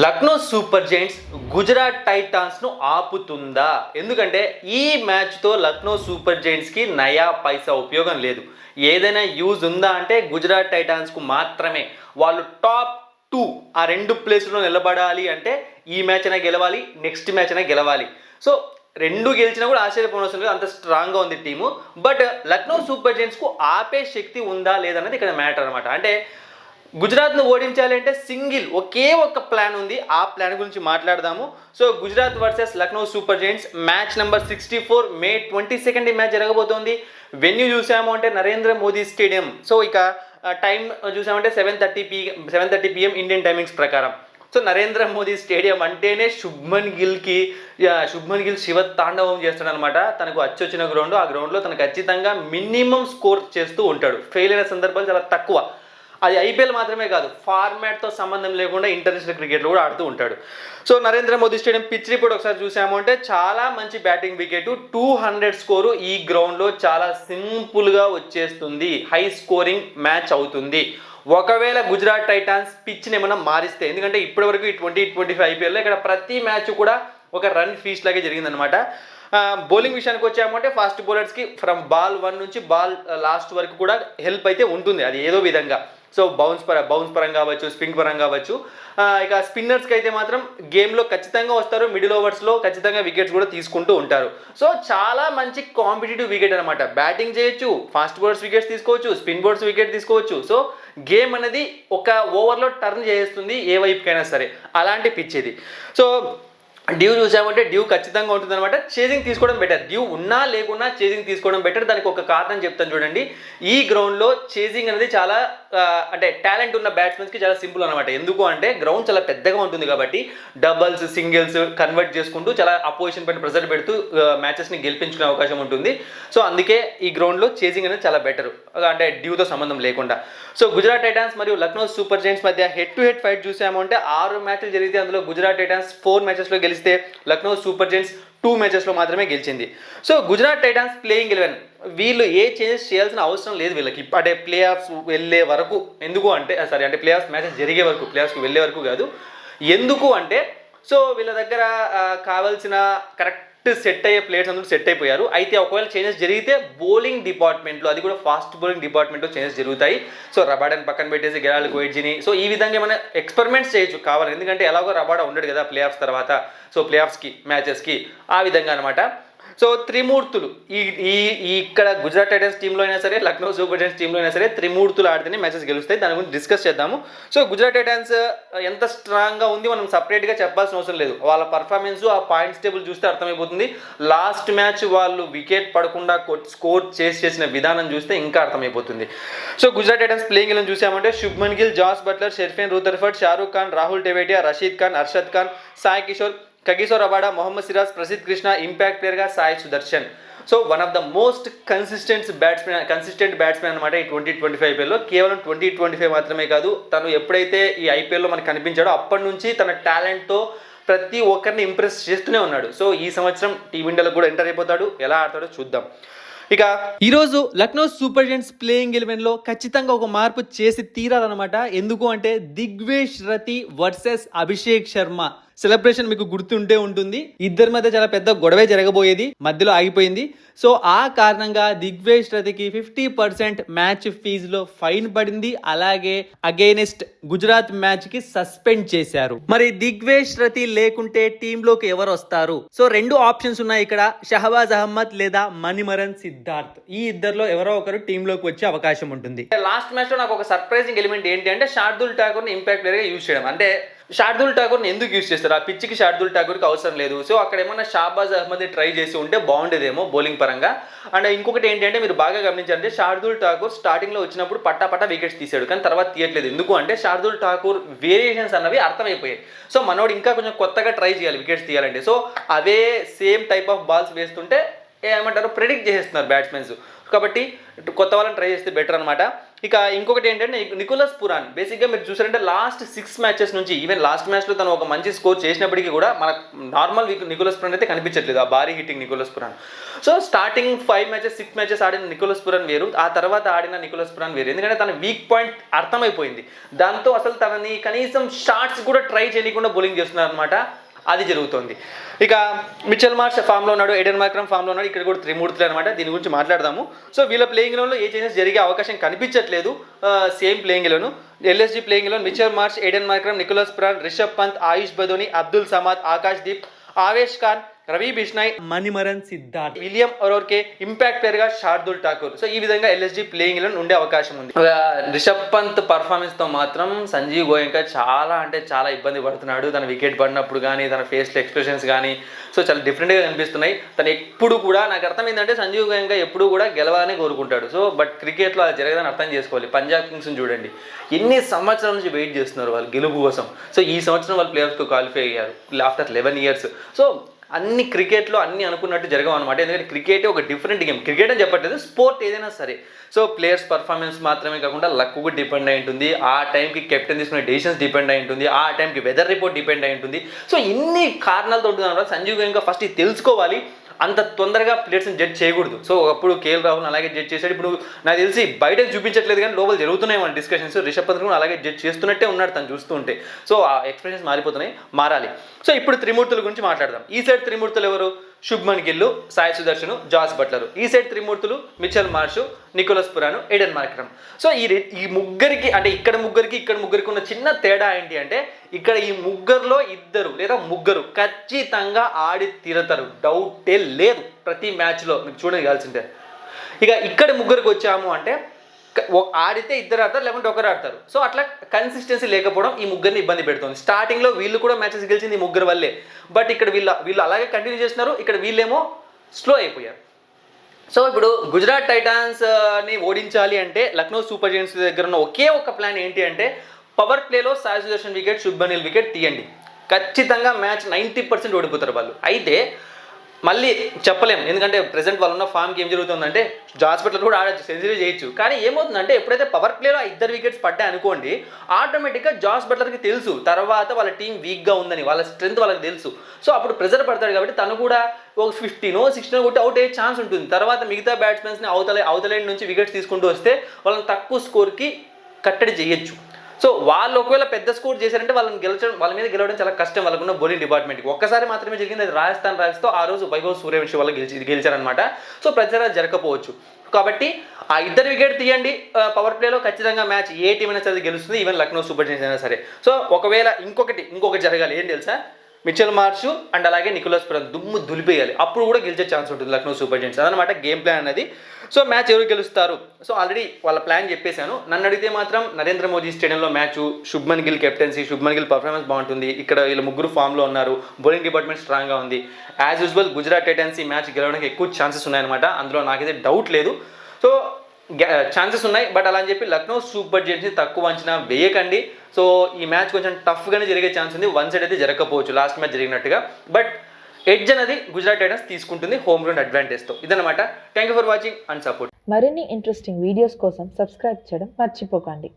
Lucknow super giants Gujarat టైటాన్స్ను ఆపుతుందా? ఎందుకంటే ఈ మ్యాచ్తో లక్నో సూపర్ జైంట్స్కి నయా పైసా ఉపయోగం లేదు. ఏదైనా యూజ్ ఉందా అంటే గుజరాత్ టైటాన్స్కు మాత్రమే. వాళ్ళు టాప్ 2 ఆ 2 ప్లేస్లో నిలబడాలి అంటే ఈ మ్యాచ్ అయినా గెలవాలి, నెక్స్ట్ మ్యాచ్ అయినా గెలవాలి. సో 2 గెలిచినా కూడా ఆశ్చర్యపోనవసరం లేదు, అంత స్ట్రాంగ్గా ఉంది టీము. బట్ లక్నో సూపర్ జైంట్స్కు ఆపే శక్తి ఉందా లేదన్నది ఇక్కడ మ్యాటర్ అనమాట. అంటే గుజరాత్ను ఓడించాలి అంటే ఒకే ఒక ప్లాన్ ఉంది. ఆ ప్లాన్ గురించి మాట్లాడదాము. So Gujarat versus Lucknow super Giants match number 64 మే 22 ఈ మ్యాచ్ జరగబోతోంది. వెన్యూ చూసాము అంటే నరేంద్ర మోదీ స్టేడియం. సో ఇక టైం చూసామంటే 7:30 PM ఇండియన్ టైమింగ్స్ ప్రకారం. సో నరేంద్ర మోదీ స్టేడియం అంటేనే శుభ్మన్ గిల్ శివ తాండవం చేస్తాడనమాట. తనకు అచ్చొచ్చిన గ్రౌండ్, ఆ గ్రౌండ్లో తనకు ఖచ్చితంగా మినిమం స్కోర్ చేస్తూ ఉంటాడు. ఫెయిల్ అయిన సందర్భాలు చాలా తక్కువ. అది ఐపీఎల్ మాత్రమే కాదు, ఫార్మాట్తో సంబంధం లేకుండా ఇంటర్నేషనల్ క్రికెట్లో కూడా ఆడుతూ ఉంటాడు. So Narendra Modi stadium pitch report ఒకసారి చూసాము అంటే చాలా మంచి బ్యాటింగ్ వికెట్, 200 స్కోరు ఈ గ్రౌండ్లో చాలా సింపుల్గా వచ్చేస్తుంది. హై స్కోరింగ్ మ్యాచ్ అవుతుంది. ఒకవేళ గుజరాత్ టైటాన్స్ పిచ్ని ఏమైనా మారిస్తే, ఎందుకంటే ఇప్పటివరకు ఈ 2025 ఐపీఎల్లో ఇక్కడ ప్రతి మ్యాచ్ కూడా ఒక రన్ ఫీస్ట్ లాగే జరిగిందనమాట. బౌలింగ్ విషయానికి వచ్చామంటే ఫాస్ట్ బౌలర్స్కి ఫ్రమ్ బాల్ 1 నుంచి బాల్ లాస్ట్ వరకు కూడా హెల్ప్ అయితే ఉంటుంది, అది ఏదో విధంగా. సో బౌన్స్ పరంగా కావచ్చు, స్పిన్ పరంగా కావచ్చు. ఇక స్పిన్నర్స్కి అయితే మాత్రం గేమ్లో ఖచ్చితంగా వస్తారు, మిడిల్ ఓవర్స్లో ఖచ్చితంగా వికెట్స్ కూడా తీసుకుంటూ ఉంటారు. సో చాలా మంచి కాంపిటేటివ్ వికెట్ అనమాట. బ్యాటింగ్ చేయొచ్చు, ఫాస్ట్ బౌలర్స్ వికెట్స్ తీసుకోవచ్చు, స్పిన్ బౌలర్స్ వికెట్ తీసుకోవచ్చు. సో గేమ్ అనేది ఒక ఓవర్లో టర్న్ చేస్తుంది ఏ వైపుకైనా సరే, అలాంటి పిచ్ ఇది. సో డ్యూ చూసామంటే డ్యూ ఖచ్చితంగా ఉంటుంది అనమాట. చేజింగ్ తీసుకోవడం బెటర్, డ్యూ ఉన్నా లేకున్నా చేజింగ్ తీసుకోవడం బెటర్. దానికి ఒక కారణం చెప్తాను చూడండి. ఈ గ్రౌండ్లో చేజింగ్ అనేది చాలా అంటే టాలెంట్ ఉన్న బ్యాట్స్మెన్స్కి చాలా సింపుల్ అనమాట. ఎందుకు అంటే గ్రౌండ్ చాలా పెద్దగా ఉంటుంది కాబట్టి డబల్స్, సింగిల్స్ కన్వర్ట్ చేసుకుంటూ చాలా అపోజిషన్ పైన ప్రెజర్ పెడుతూ మ్యాచెస్ని గెలిపించుకునే అవకాశం ఉంటుంది. సో అందుకే ఈ గ్రౌండ్లో చేజింగ్ అనేది చాలా బెటర్, అంటే డ్యూతో సంబంధం లేకుండా. సో గుజరాత్ టైటాన్స్ మరియు లక్నో సూపర్ జైంట్స్ మధ్య హెడ్ టు హెడ్ ఫైట్ చూసాము అంటే 6 మ్యాచ్లు జరిగితే అందులో గుజరాత్ టైటాన్స్ 4 మ్యాచెస్లో గెలిస్తే లక్నో సూపర్ జైంట్స్ 2 మ్యాచెస్లో మాత్రమే గెలిచింది. సో గుజరాత్ టైటాన్స్ ప్లేయింగ్ 11 వీళ్ళు ఏ చేంజెస్ చేయాల్సిన అవసరం లేదు వీళ్ళకి, అంటే ప్లే ఆఫ్స్ వెళ్ళే వరకు. ఎందుకు అంటే అంటే ప్లే ఆఫ్స్ మ్యాచెస్ జరిగే వరకు, ప్లే ఆఫ్స్కి వెళ్ళే వరకు కాదు. ఎందుకు అంటే సో వీళ్ళ దగ్గర కావాల్సిన కరెక్ట్ సెట్ అయ్యే ప్లేయర్స్ అందరూ సెట్ అయిపోయారు. అయితే ఒకవేళ చేంజెస్ జరిగితే బౌలింగ్ డిపార్ట్మెంట్లో, అది కూడా ఫాస్ట్ బౌలింగ్ డిపార్ట్మెంట్లో చేంజెస్ జరుగుతాయి. సో రబాడాని పక్కన పెట్టేసి గెరాల్ గోయిడ్జిని, సో ఈ విధంగా ఏమైనా ఎక్స్పెరిమెంట్స్ చేయొచ్చు కావాలి. ఎందుకంటే ఎలాగో రబాడా ఉండడు కదా ప్లే ఆఫ్స్ తర్వాత, సో ప్లే ఆఫ్స్కి మ్యాచెస్కి ఆ విధంగా అనమాట. సో త్రిమూర్తులు ఇక్కడ గుజరాత్ టైటన్స్ టీంలో అయినా సరే, లక్నో సూపర్ జైంట్స్ టీంలో అయినా సరే త్రిమూర్తులు ఆడితేనే మ్యాచెస్ గెలుస్తాయి. దాని గురించి డిస్కస్ చేద్దాము. సో గుజరాత్ టైటన్స్ ఎంత స్ట్రాంగ్గా ఉంది మనం సపరేట్గా చెప్పాల్సిన అవసరం లేదు. వాళ్ళ పర్ఫార్మెన్స్, ఆ పాయింట్స్ టేబుల్ చూస్తే అర్థమైపోతుంది. లాస్ట్ మ్యాచ్ వాళ్ళు వికెట్ పడకుండా స్కోర్ చేసిన విధానం చూస్తే ఇంకా అర్థమైపోతుంది. So Gujarat titans playing eleven చూసామంటే Shubman Gill, Jos Buttler, Sherfane Rutherford, Shahrukh Khan, Rahul Tewatia, Rashid Khan, Arshad Khan, Sai Kishore, Kagiso Rabada, Mohammed Siraj, Prasidh Krishna, impact ప్లేయర్గా Sai Sudharsan. So one of the most consistent batsmen అనమాట ఈ 2025 ఐపీఎల్లో. కేవలం 2025 మాత్రమే కాదు, తను ఎప్పుడైతే ఈ ఐపీఎల్లో మనకు కనిపించాడో అప్పటి నుంచి తన టాలెంట్తో ప్రతి ఒక్కరిని ఇంప్రెస్ చేస్తూనే ఉన్నాడు. సో ఈ సంవత్సరం టీమిండియాలో కూడా ఎంటర్ అయిపోతాడు, ఎలా ఆడతాడో చూద్దాం. ఇక ఈరోజు లక్నో సూపర్ జైంట్స్ ప్లేయింగ్ 11లో ఖచ్చితంగా ఒక మార్పు చేసి తీరాలన్నమాట. ఎందుకు అంటే దిగ్వేష్ రతి వర్సెస్ అభిషేక్ శర్మ సెలబ్రేషన్ మీకు గుర్తుంటే ఉంటుంది. ఇద్దరి మధ్య చాలా పెద్ద గొడవే జరగబోయేది, మధ్యలో ఆగిపోయింది. సో ఆ కారణంగా దిగ్వేష్ రతికి 50% మ్యాచ్ ఫీజులో ఫైన్ పడింది. అలాగే అగైనెస్ట్ గుజరాత్ మ్యాచ్ కి సస్పెండ్ చేశారు. మరి దిగ్వేష్ రతి లేకుంటే టీంలోకి ఎవరు వస్తారు? సో 2 ఆప్షన్స్ ఉన్నాయి ఇక్కడ, షహబాజ్ అహ్మద్ లేదా మణిమరన్ సిద్ధార్థ్. ఈ ఇద్దరిలో ఎవరో ఒకరు టీంలోకి వచ్చే అవకాశం ఉంటుంది. లాస్ట్ మ్యాచ్ లో నాకు ఒక సర్ప్రైజింగ్ ఎలిమెంట్ ఏంటి అంటే శార్దుల్ ఠాకూర్ ని ఇంపాక్ట్ ప్లేయర్ గా యూజ్ చేయడం. అంటే శార్దుల్ ఠాకూర్ని ఎందుకు యూజ్ చేస్తారు? ఆ పిచ్చికి శార్దుల్ ఠాకూర్కి అవసరం లేదు. సో అక్కడ ఏమన్నా షహబాజ్ అహ్మద్ ట్రై చేసి ఉంటే బాగుండేదేమో బౌలింగ్ పరంగా. అండ్ ఇంకొకటి ఏంటంటే మీరు బాగా గమనించారంటే శార్దుల్ ఠాకూర్ స్టార్టింగ్లో వచ్చినప్పుడు పట్టా వికెట్స్ తీసాడు, కానీ తర్వాత తీయట్లేదు. ఎందుకు అంటే శార్దుల్ ఠాకూర్ వేరియేషన్స్ అన్నవి అర్థమైపోయాయి. సో మనోడు ఇంకా కొంచెం కొత్తగా ట్రై చేయాలి వికెట్స్ తీయాలంటే. So away same type of balls వేస్తుంటే ఏమంటారు ప్రెడిక్ట్ చేసేస్తున్నారు బ్యాట్స్మెన్స్. కాబట్టి కొత్త వాళ్ళని ట్రై చేస్తే బెటర్ అనమాట. ఇక ఇంకొకటి ఏంటంటే నికోలస్ పురాన్ బేసిక్గా మీరు చూసారంటే లాస్ట్ 6 మ్యాచెస్ నుంచి ఈవెన్ లాస్ట్ మ్యాచ్లో తను ఒక మంచి స్కోర్ చేసినప్పటికీ కూడా మనకు నార్మల్ నికోలస్ పురాన్ అయితే కనిపించట్లేదు, ఆ భారీ hitting Nicholas Pooran. So starting 5 matches 6 matches ఆడిన నికోలస్ పురాన్ వేరు, ఆ తర్వాత ఆడిన నికోలస్ పురాన్ వేరు. ఎందుకంటే తన వీక్ పాయింట్ అర్థమైపోయింది. దాంతో అసలు తనని కనీసం షాట్స్ కూడా ట్రై చేయకుండా బౌలింగ్ చేస్తున్నారు అనమాట, అది జరుగుతుంది. ఇక మిచెల్ మార్ష్ ఫామ్లో ఉన్నాడు, ఎడెన్ మార్క్రమ్ ఫామ్లో ఉన్నాడు, ఇక్కడ కూడా త్రిమూర్తులు అనమాట. దీని గురించి మాట్లాడదాము. సో వీళ్ళ ప్లేయింగ్ ఎలెవన్లో ఏ చేంజెస్ జరిగే అవకాశం కనిపించట్లేదు. Same playing eleven, LSG playing eleven Mitchell Marsh, Aiden Markram, Nicholas Pooran, Rishabh Pant, Ayush Badoni, Abdul Samad, Akash Deep, Avesh Khan, Ravi Bishnoi, Manimaran Siddharth, William O'Rourke, impact player గా శార్దుల్ ఠాకూర్. సో ఈ విధంగా ఎల్ఎస్జీ ప్లేయింగ్ లో ఉండే అవకాశం ఉంది. రిషబ్ పంత్ పర్ఫార్మెన్స్ తో మాత్రం సంజీవ్ గోయంకా చాలా అంటే చాలా ఇబ్బంది పడుతున్నాడు. తన వికెట్ పడినప్పుడు కానీ తన ఫేస్ లో ఎక్స్ప్రెషన్స్ కానీ సో చాలా డిఫరెంట్ గా కనిపిస్తున్నాయి. తను ఎప్పుడు కూడా నాకు అర్థం ఏంటంటే సంజీవ్ గోయంకా ఎప్పుడు కూడా గెలవాలని కోరుకుంటాడు. సో బట్ క్రికెట్ లో అది జరగదని అర్థం చేసుకోవాలి. పంజాబ్ కింగ్స్ చూడండి, ఎన్ని సంవత్సరాల నుంచి వెయిట్ చేస్తున్నారు వాళ్ళు గెలుపు కోసం. సో ఈ సంవత్సరం వాళ్ళు ప్లేఆఫ్స్ కు క్వాలిఫై అయ్యారు ఆఫ్టర్ 11 years. సో అన్ని క్రికెట్లో అన్ని అనుకున్నట్టు జరగవు అనమాట. ఎందుకంటే క్రికెట్ ఒక డిఫరెంట్ గేమ్. క్రికెట్ అని చెప్పట్లేదు, స్పోర్ట్ ఏదైనా సరే. సో ప్లేయర్స్ పర్ఫార్మెన్స్ మాత్రమే కాకుండా లక్ కూడా డిపెండ్ అయి ఉంటుంది, ఆ టైంకి కెప్టెన్ తీసుకునే డెసిషన్స్ డిపెండ్ అయి ఉంటుంది, ఆ టైంకి వెదర్ రిపోర్ట్ డిపెండ్ అయి ఉంటుంది. సో ఇన్ని కారణాలతో ఉంటుంది అనమాట. సంజీవ్ గోయంకా ఫస్ట్ ఇది తెలుసుకోవాలి, అంత తొందరగా ప్లేయర్స్ని జడ్జ్ చేయకూడదు. సో ఒకప్పుడు కేఎల్ రాహుల్ అలాగే జడ్జ్ చేశాడు. ఇప్పుడు నాకు తెలిసి బయట చూపించట్లేదు కానీ లోపల జరుగుతున్నాయి మన డిస్కషన్స్. రిషబ్ పంత్ కూడా అలాగే జడ్జ్ చేస్తున్నట్టే ఉన్నాడు తను చూస్తూ ఉంటే. సో ఆ ఎక్స్ప్రెషన్స్ మారిపోతున్నాయి, మారాలి. సో ఇప్పుడు త్రిమూర్తుల గురించి మాట్లాడదాం. ఈ సైడ్ త్రిమూర్తులు ఎవరు? Shubman Gill, Sai Sudharsan, Jos Buttler. ఈ సైడ్ త్రిమూర్తులు Mitchell Marsh, Nicholas Pooran, Aiden Markram. So ఈ ముగ్గురికి అంటే ఇక్కడ ముగ్గురికి ఉన్న చిన్న తేడా ఏంటి అంటే ఇక్కడ ఈ ముగ్గురులో ఇద్దరు లేదా ముగ్గురు ఖచ్చితంగా ఆడి తీరతారు, డౌటే లేదు ప్రతి మ్యాచ్లో. మీకు చూడగలిసిందే. ఇక ఇక్కడ ముగ్గురికి వచ్చాము అంటే ఆడితే ఇద్దరు ఆడతారు, లేకుంటే ఒకరు ఆడతారు. సో అట్లా కన్సిస్టెన్సీ లేకపోవడం ఈ ముగ్గురిని ఇబ్బంది పెడుతుంది. స్టార్టింగ్లో వీళ్ళు కూడా మ్యాచెస్ గెలిచింది ఈ ముగ్గురు వల్లే. బట్ ఇక్కడ వీళ్ళు అలాగే కంటిన్యూ చేస్తున్నారు, ఇక్కడ వీళ్ళేమో స్లో అయిపోయారు. సో ఇప్పుడు గుజరాత్ టైటాన్స్ని ఓడించాలి అంటే లక్నో సూపర్ జైంట్స్ దగ్గర ఉన్న ఒకే ఒక ప్లాన్ ఏంటి అంటే పవర్ ప్లేలో సాయి సుదర్శన్ వికెట్, శుభ్మన్ గిల్ వికెట్ తీయండి. ఖచ్చితంగా మ్యాచ్ 90% ఓడిపోతారు వాళ్ళు. అయితే మళ్ళీ చెప్పలేం, ఎందుకంటే ప్రెసెంట్ వాళ్ళు ఉన్న ఫామ్కి ఏం జరుగుతుందంటే జాస్ బట్లర్ కూడా ఆడచ్చు, సెంచరీ చేయొచ్చు. కానీ ఏమవుతుందంటే ఎప్పుడైతే పవర్ ప్లేలో 2 వికెట్స్ పడ్డాయి అనుకోండి, ఆటోమేటిక్గా జాస్ బట్లర్కి తెలుసు తర్వాత వాళ్ళ టీం వీక్గా ఉందని, వాళ్ళ స్ట్రెంత్ వాళ్ళకి తెలుసు. సో అప్పుడు ప్రెజర్ పడతాడు కాబట్టి తను కూడా ఒక 15 16 కొట్టి అవుట్ అయ్యే ఛాన్స్ ఉంటుంది. తర్వాత మిగతా బ్యాట్స్మెన్స్ని అవతలైన్ నుంచి వికెట్స్ తీసుకుంటూ వస్తే వాళ్ళని తక్కువ స్కోర్కి కట్టడి చేయొచ్చు. సో వాళ్ళు ఒకవేళ పెద్ద స్కోర్ చేశారంటే వాళ్ళ మీద గెలవడం చాలా కష్టం వాళ్ళకున్న బౌలింగ్ డిపార్ట్మెంట్కి. ఒక్కసారి మాత్రమే జరిగింది, అది రాజస్థాన్ రాయల్స్తో. ఆ రోజు వైభవ్ సూర్యవంశీ వాళ్ళు గెలిచారనమాట. సో ప్రతిసారి జరగకపోవచ్చు. కాబట్టి ఆ 2 వికెట్ తీయండి పవర్ ప్లేలో, ఖచ్చితంగా మ్యాచ్ ఏ టీం అయినా సరే గెలుస్తుంది, ఈవెన్ లక్నో సూపర్ జైంట్స్ అయినా సరే. సో ఒకవేళ ఇంకొకటి జరగాలి, ఏం తెలుసా? మిచెల్ మార్ష్ అండ్ అలాగే నికోలస్ పురాన్ దుమ్ము దులిపేయాలి, అప్పుడు కూడా గెలిచే ఛాన్స్ ఉంటుంది లక్నో సూపర్ జైంట్స్. అదనమాట గేమ్ ప్లాన్ అనేది. సో మ్యాచ్ ఎవరు గెలుస్తారు? సో ఆల్రెడీ వాళ్ళ ప్లాన్ చెప్పేశాను. నన్ను అడిగితే మాత్రం నరేంద్ర మోదీ స్టేడియంలో match, Shubman Gill captaincy, Shubman Gill performance బాగుంటుంది. ఇక్కడ వీళ్ళు ముగ్గురు ఫామ్లో ఉన్నారు, బౌలింగ్ డిపార్ట్మెంట్ స్ట్రాంగ్గా ఉంది. యాజ్ యూజువల్ గుజరాత్ టైటన్స్ ఈ మ్యాచ్ గెలవడానికి ఎక్కువ ఛాన్సెస్ ఉన్నాయన్నమాట, అందులో నాకైతే డౌట్ లేదు. సో ఛాన్సెస్ ఉన్నాయి, బట్ అలా అని చెప్పి లక్నో సూపర్ జైంట్స్ని తక్కువ అంచనా వేయకండి. సో ఈ మ్యాచ్ కొంచెం టఫ్గానే జరిగే ఛాన్స్ ఉంది, వన్ సైడ్ అయితే జరగకపోవచ్చు లాస్ట్ మ్యాచ్ జరిగినట్టుగా. బట్ ఎడ్జ్ అనేది గుజరాత్ టైటన్స్ తీసుకుంటుంది హోమ్ గ్రౌండ్ అడ్వాంటేజ్తో. ఇదన్నమాట. Thank you for watching and support. మరిన్ని ఇంట్రెస్టింగ్ వీడియోస్ కోసం సబ్స్క్రైబ్ చేయడం మర్చిపోకండి.